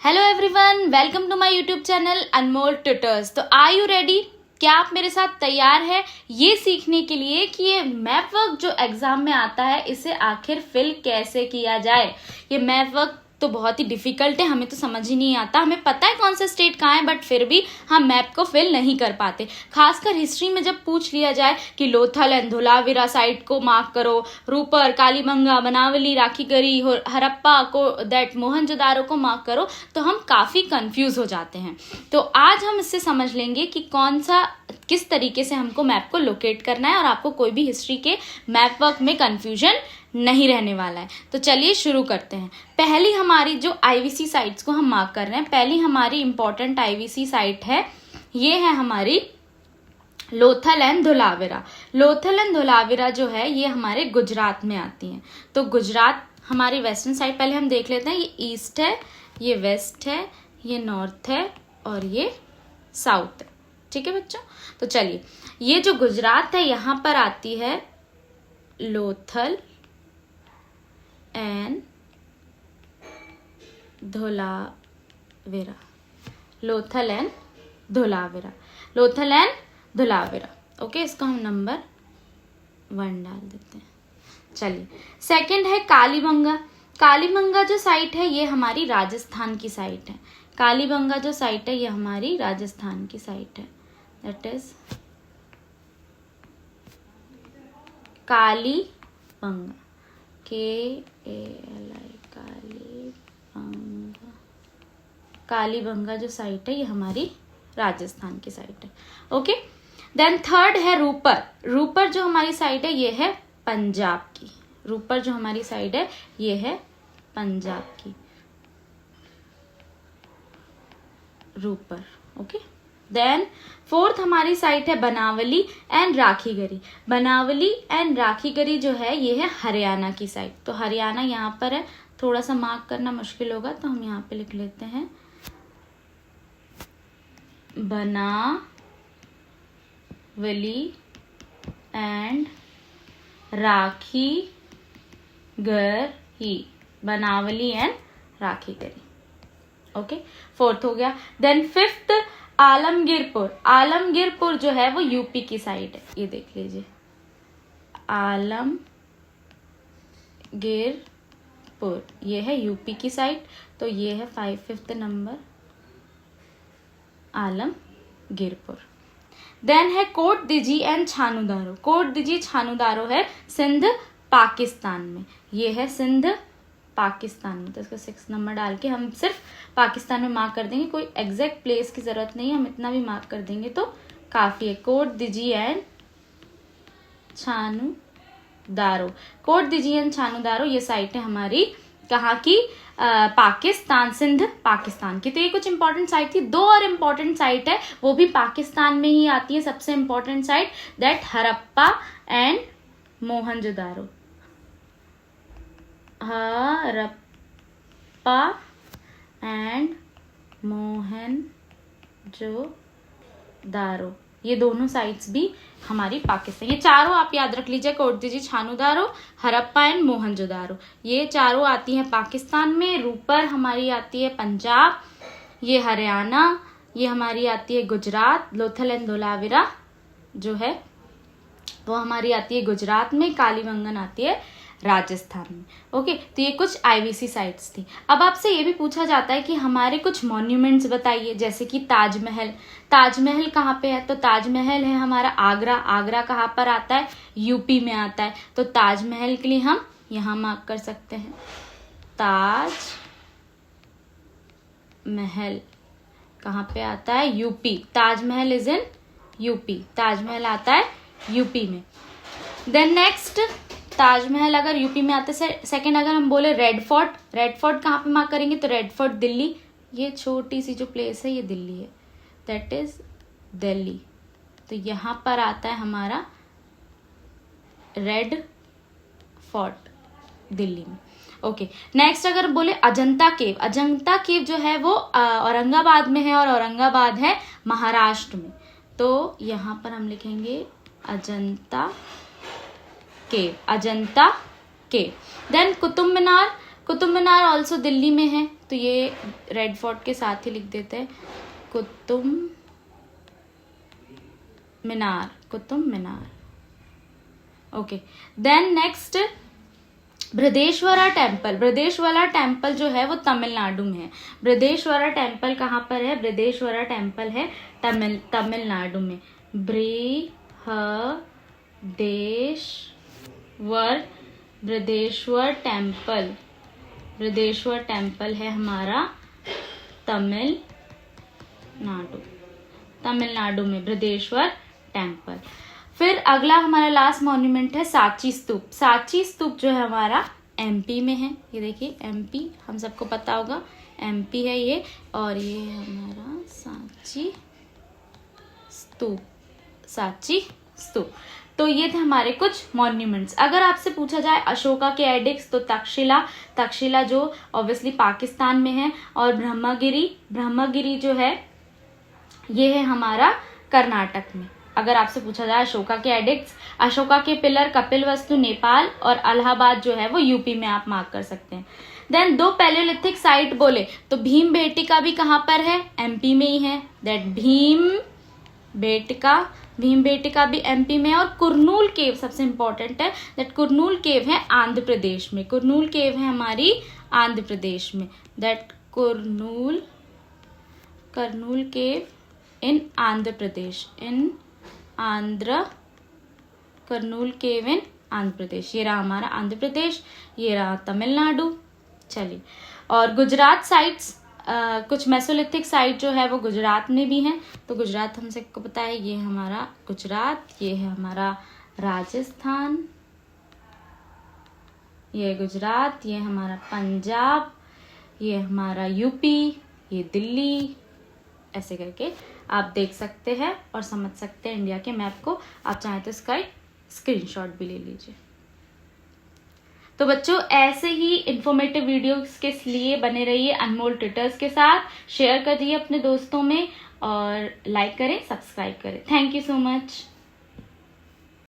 Hello everyone, welcome to my YouTube channel Anmol tutors. तो are you ready? क्या आप मेरे साथ तैयार है ये सीखने के लिए कि ये मैप वर्क जो एग्जाम में आता है इसे आखिर फिल कैसे किया जाए। ये मैप वर्क तो बहुत ही डिफिकल्ट है, हमें तो समझ ही नहीं आता। हमें पता है कौन सा स्टेट कहाँ है, बट फिर भी हम मैप को फिल नहीं कर पाते। खासकर हिस्ट्री में जब पूछ लिया जाए कि लोथल एंड धोलावीरा साइट को मार्क करो, रूपर, कालीबंगा, बनावली, राखीगढ़ी, हड़प्पा को दैट मोहनजोदारो को मार्क करो, तो हम काफी कंफ्यूज हो जाते हैं। तो आज हम इससे समझ लेंगे कि कौन सा किस तरीके से हमको मैप को लोकेट करना है और आपको कोई भी हिस्ट्री के मैप वर्क में कंफ्यूजन नहीं रहने वाला है। तो चलिए शुरू करते हैं। पहली हमारी जो आईवीसी साइट्स को हम मार्क कर रहे हैं, पहली हमारी इंपॉर्टेंट आईवीसी साइट है, ये है हमारी लोथल एंड धोलावीरा। लोथल एंड धोलावीरा जो है ये हमारे गुजरात में आती हैं। तो गुजरात हमारी वेस्टर्न साइड पहले हम देख लेते हैं। ये ईस्ट है, ये वेस्ट है, ये नॉर्थ है और ये साउथ है। ठीक है बच्चों, तो चलिए ये जो गुजरात है यहाँ पर आती है Lothal and Dholavira. Lothal and Dholavira, Lothal and Dholavira. Okay, इसको हम नंबर 1 डाल देते हैं। चलिए सेकंड है कालीबंगा। कालीबंगा जो साइट है ये हमारी राजस्थान की साइट है। कालीबंगा जो साइट है ये हमारी राजस्थान की साइट है। That is Kalibangan, KALI, Kalibangan. Kalibangan जो साइट है ये हमारी राजस्थान की साइट है। ओके, देन थर्ड है रूपर। रूपर जो हमारी साइट है ये है पंजाब की। रूपर जो हमारी साइड है ये है पंजाब की, रूपर। ओके, देन फोर्थ हमारी साइट है बनावली एंड राखीगढ़ी। बनावली एंड राखीगढ़ी जो है ये है हरियाणा की साइड। तो हरियाणा यहाँ पर है, थोड़ा सा मार्क करना मुश्किल होगा तो हम यहाँ पे लिख लेते हैं Banawali and Rakhigarhi. Banawali and Rakhigarhi. Okay, fourth हो गया। Then fifth Alamgirpur. आलमगीरपुर जो है वो यूपी की साइड है, ये देख लीजिए आलमगीरपुर, ये है यूपी की साइड। तो ये है 5th नंबर आलमगीरपुर। देन है कोट दिजी एंड छानूदारो। कोट दिजी छानूदारो है सिंध पाकिस्तान में, ये है सिंध पाकिस्तान में। तो इसको 6 नंबर डाल के हम सिर्फ पाकिस्तान में मार्क कर देंगे, कोई एग्जैक्ट प्लेस की जरूरत नहीं है, हम इतना भी मार्क कर देंगे तो काफी है। कोट दिजी एंड छानूदारो। कोट दिजी एंड छानूदारो ये साइट है हमारी कहाँ की? पाकिस्तान, सिंध पाकिस्तान की। तो ये कुछ इंपॉर्टेंट साइट थी। 2 और इम्पोर्टेंट साइट है, वो भी पाकिस्तान में ही आती है। सबसे important site that Harappa and Mohenjodaro. Harappa and Mohenjodaro, ये दोनों साइट्स भी हमारी पाकिस्तान। ये चारों आप याद रख लीजिए, कोटदिजी, छानूदारो, हड़प्पा एंड मोहनजोदारो, ये चारों आती हैं पाकिस्तान में। रूपर हमारी आती है पंजाब, ये हरियाणा, ये हमारी आती है गुजरात। लोथल एंड धोलावीरा जो है वो हमारी आती है गुजरात में। कालीबंगन आती है राजस्थान में। ओके, तो ये कुछ आईवीसी साइट्स थी। अब आपसे ये भी पूछा जाता है कि हमारे कुछ मॉन्यूमेंट्स बताइए, जैसे कि ताजमहल। ताजमहल कहाँ पे है? तो ताजमहल है हमारा आगरा। आगरा कहाँ पर आता है? यूपी में आता है। तो ताजमहल के लिए हम यहाँ मार्क कर सकते हैं, ताजमहल कहाँ पे आता है? UP. Taj Mahal is in UP, Taj Mahal आता है यूपी में। देन नेक्स्ट, ताजमहल अगर यूपी में आते हैं। सेकंड अगर हम बोले रेड फोर्ट, रेड फोर्ट कहाँ पे मार्क करेंगे? तो रेड फोर्ट दिल्ली, ये छोटी सी जो प्लेस है ये दिल्ली है, दैट इज दिल्ली। तो यहाँ पर आता है हमारा रेड फोर्ट दिल्ली में। ओके, नेक्स्ट अगर बोले अजंता केव। अजंता केव जो है वो औरंगाबाद में है और औरंगाबाद है महाराष्ट्र में। तो यहाँ पर हम लिखेंगे अजंता केव, अजंता केव। देन कुतुब मीनार। कुतुब मीनार ऑल्सो दिल्ली में है, तो ये रेड फोर्ट के साथ ही लिख देते हैं, Qutub Minar, Qutub Minar. Okay, then next Brihadeeswara temple. Brihadeeswara temple जो है वो तमिलनाडु में है। बृहदेश्वरा टेम्पल कहाँ पर है? बृहदेश्वरा टेम्पल है तमिलनाडु में। बृहदेश्वर टेम्पल, बृहदेश्वर टेम्पल है हमारा तमिलनाडु में बृहदेश्वर टेम्पल। फिर अगला हमारा लास्ट मॉन्यूमेंट है सांची स्तूप। सांची स्तूप जो है हमारा एमपी में है। ये देखिए एमपी, हम सबको पता होगा एमपी है ये, और ये हमारा सांची स्तूप, सांची स्तूप। तो ये थे हमारे कुछ मॉन्यूमेंट्स। अगर आपसे पूछा जाए अशोका के एडिक्स, तो तक्षशिला जो ऑब्वियसली पाकिस्तान में है, और ब्रह्मगिरी जो है ये है हमारा कर्नाटक में। अगर आपसे पूछा जाए अशोका के एडिक्ट्स, अशोका के पिलर कपिलवस्तु नेपाल, और इलाहाबाद जो है वो यूपी में आप मार्क कर सकते हैं। देन 2 पैलियोलिथिक साइट बोले तो भीमबेटका भी कहाँ पर है? एमपी में ही है। दैट भीमबेटका भी एमपी में है। और कुरनूल केव सबसे इंपॉर्टेंट है, दैट कुरनूल केव है आंध्र प्रदेश में। कुरनूल केव है हमारी आंध्र प्रदेश में। दैट कुरनूल केव इन आंध्र प्रदेश, कुरनूल केव इन आंध्र प्रदेश। ये रहा हमारा आंध्र प्रदेश, ये रहा तमिलनाडु। चलिए, और गुजरात साइट्स, कुछ मेसोलिथिक साइट जो है वो गुजरात में भी हैं। तो गुजरात हम सबको पता है, ये हमारा गुजरात, ये है हमारा राजस्थान, ये गुजरात, ये हमारा पंजाब, ये हमारा यूपी, ये दिल्ली। ऐसे करके आप देख सकते हैं और समझ सकते हैं इंडिया के मैप को। आप चाहें तो इसका एक स्क्रीनशॉट भी ले लीजिए। तो बच्चों, ऐसे ही इंफॉर्मेटिव वीडियोस के लिए बने रहिए अनमोल ट्यूटर्स के साथ। शेयर करिए अपने दोस्तों में, और लाइक करें, सब्सक्राइब करें। Thank you so much.